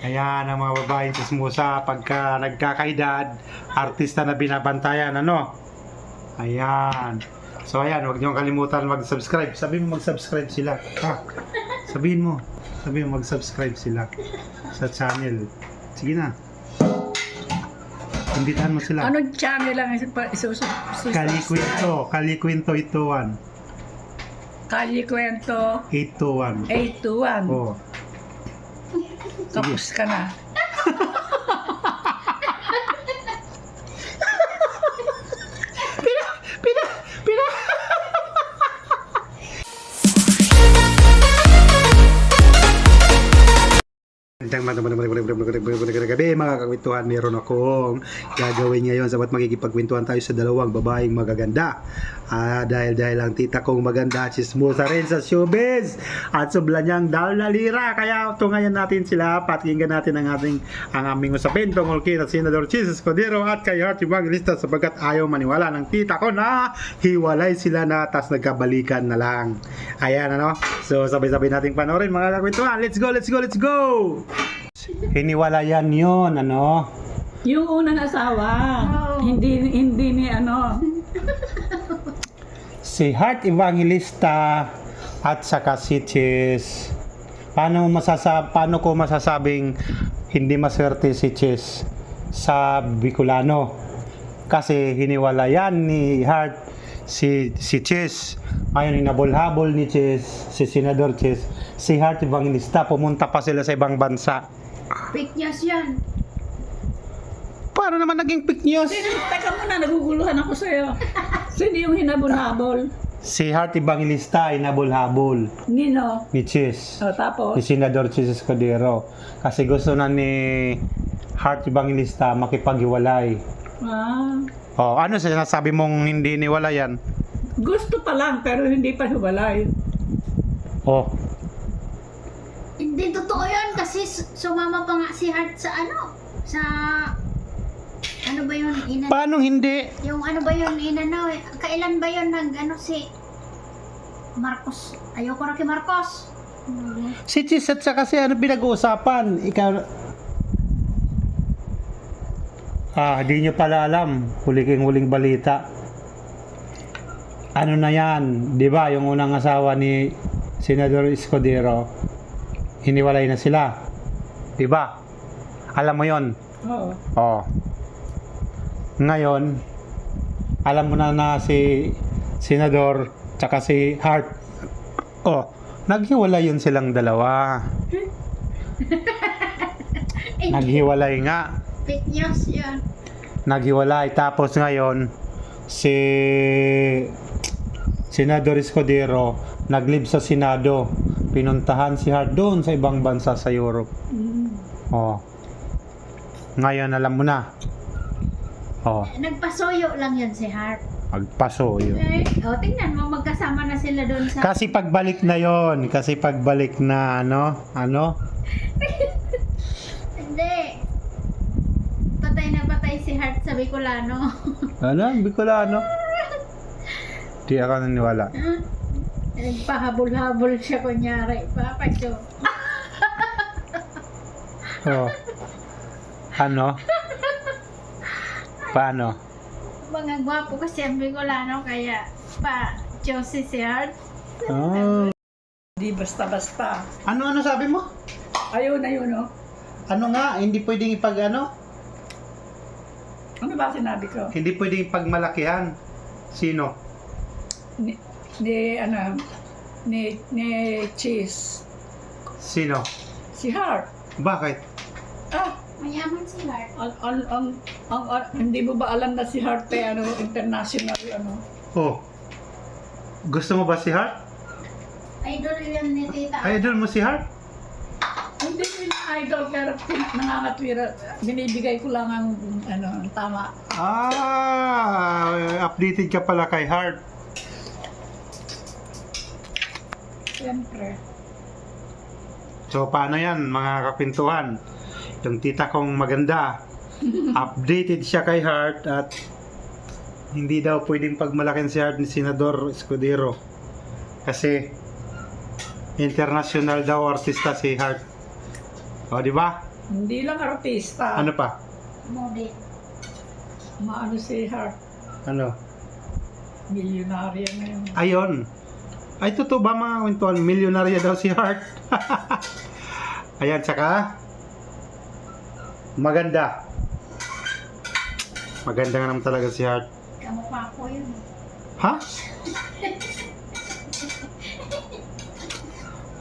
Ayan, ang mga babaeng chismosa pagka nagkakaedad, artista na binabantayan, ano? Ayan. So ayan, huwag niyong kalimutan mag-subscribe. Sabihin mo mag-subscribe sila. Ha? Sabihin mo mag-subscribe sila sa channel. Sige na. Imbitahan mo sila. Anong channel lang isusunod? Kalikwento ituan. Kalikwento 821. 821. Oh. Tapos ka na. Gabi mga kakwentuhan, meron akong gagawin ngayon sabat makikipagkwentuhan tayo sa dalawang babaeng magaganda. Dahil ang tita kong maganda, chismosa rin sa showbiz at subla niyang dahil na lira. Kaya ito ngayon natin sila, patinggan natin ang aming usapin tungkol kay Senador Chis Escudero at kay Heart Evangelista sapagkat ayaw maniwala ng tita ko na hiwalay sila na tas nagkabalikan na lang. Ayan ano, so sabay-sabay nating panoorin mga kakwentuhan. Let's go! Hiniwalayan yun, ano? Yung unang asawa, hindi ni ano. Si Heart Evangelista at saka si Chis. Paano ko masasabing hindi maswerte si Chis sa Bicolano? Kasi hiniwalayan ni Heart si Chis. Ngayon hinabol-habol ni Chis, si Senador Chis, si Heart Evangelista, pumunta pa sila sa ibang bansa. Fake news yan. Paano naman naging fake news? Teka muna, naguguluhan ako sa'yo. Sino yung hinabol-habol? Si Heart Evangelista hinabol-habol Nino. ni Chis, Tapos? ni Senador Chis Escudero. Kasi gusto na ni Heart Evangelista makipaghiwalay. Ano sinasabi mong hindi niwalayan? Gusto pa lang, pero hindi pa hiwalay. Hindi totoo yan kasi sumama pa nga si Heart sa ano ba yun? Paano hindi? Yung ano ba yun? Kailan ba yun si Marcos? Ayoko na kay Marcos. Si Chis at saka si ano pinag-uusapan? Di nyo pala alam. Huling balita. Ano na yan? Di ba yung unang asawa ni Senador Escudero, hiniwalay na sila. Di ba? Alam mo yon? Oo. Ngayon, alam mo na si Senador tsaka si Heart. Naghiwalay yun silang dalawa. Naghiwalay nga. Fake news yan. Naghiwalay. Tapos ngayon, si Senador Escudero naglib sa Senado. Pinuntahan si Heart doon sa ibang bansa sa Europe. Ngayon alam mo na. Nagpasuyo lang yun si Heart. Magpasuyo. Tingnan mo, magkasama na sila doon sa... Kasi pagbalik na yon. Kasi pagbalik na ano? Hindi. Patay na patay si Heart sa Bicolano. Ano? Bicolano? Di ako naniwala. Nagpahabol-habol siya kunyari. Papacho. Ano? Paano? Mga gwapo kasi ang Bicolano kaya Josie si Heart. Di basta-basta. Ano sabi mo? Ayun, no? Ano nga? Hindi pwedeng ipag-ano? Ano ba sinabi ko? Hindi pwedeng ipagmalakihan. Sino? Ni Cheese. Sino? Si Heart. Bakit? Mayaman si Heart. Hindi mo ba alam na si Heart international Gusto mo ba si Heart? Idol yan ni Tita. Idol mo si Heart? Hindi ko yung idol pero nangangatwira. Binibigay ko lang ang tama. Updated ka pala kay Heart. Siyempre. So paano yan mga kapintuhan? Yung tita kong maganda, updated siya kay Heart at hindi daw pwedeng pagmalakin si Heart ni Senador Escudero kasi international daw artista si Heart. Di ba? Hindi lang artista. Ano pa? Model. Maano si Hart. Ano? Milyonarya na yun. Ayon. Ay, totoo ba mga kwentuhan? Milyonarya daw si Hart. Ayan, tsaka maganda. Maganda nga naman talaga si Hart. Kamukha ko yun. Ha?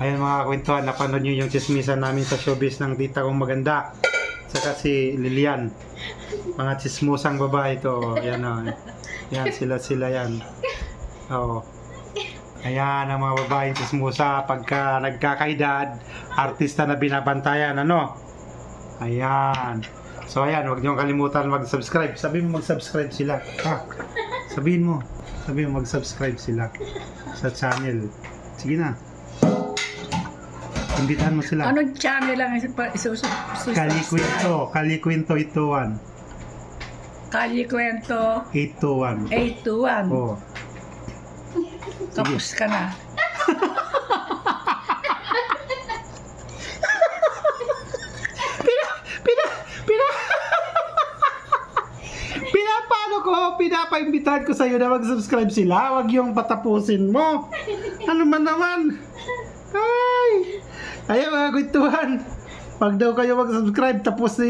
Ayan mga kwentuhan, napanood nyo yung chismisan namin sa showbiz ng tita kong maganda. Saka si Lilian. Mga chismosang babae to. Yan o. Yan, sila yan. Oo. Ayan ang mga babaeng chismosa pagka nagkakaedad, artista na binabantayan, ano? Ayan. So ayan, huwag niyong kalimutan mag-subscribe. Sabihin mo mag-subscribe sila. Ha? Sabihin mo mag-subscribe sila sa channel. Sige na. Imbitahan mo sila. Anong channel lang isusunod? Kalikwento ituan. Kalye Kwento 821. 821. Oh. Tapos ka na. Pinapaimbitahan ko sa'yo na mag-subscribe sila. Huwag yung patapusin mo. Ano man naman. Ay. Ayan mga kwentuhan. Wag daw kayo mag-subscribe. Tapos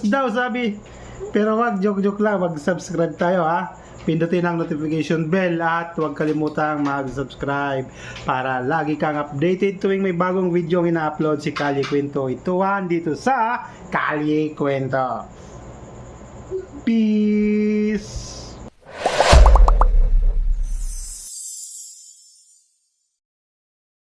daw sabi. Pero wag, joke lang. Mag-subscribe tayo ha. Pindutin ang notification bell at huwag kalimutang mag-subscribe para lagi kang updated tuwing may bagong video ang ina-upload si Kalye Kwento Ituan dito sa Kalye Kwento. Peace!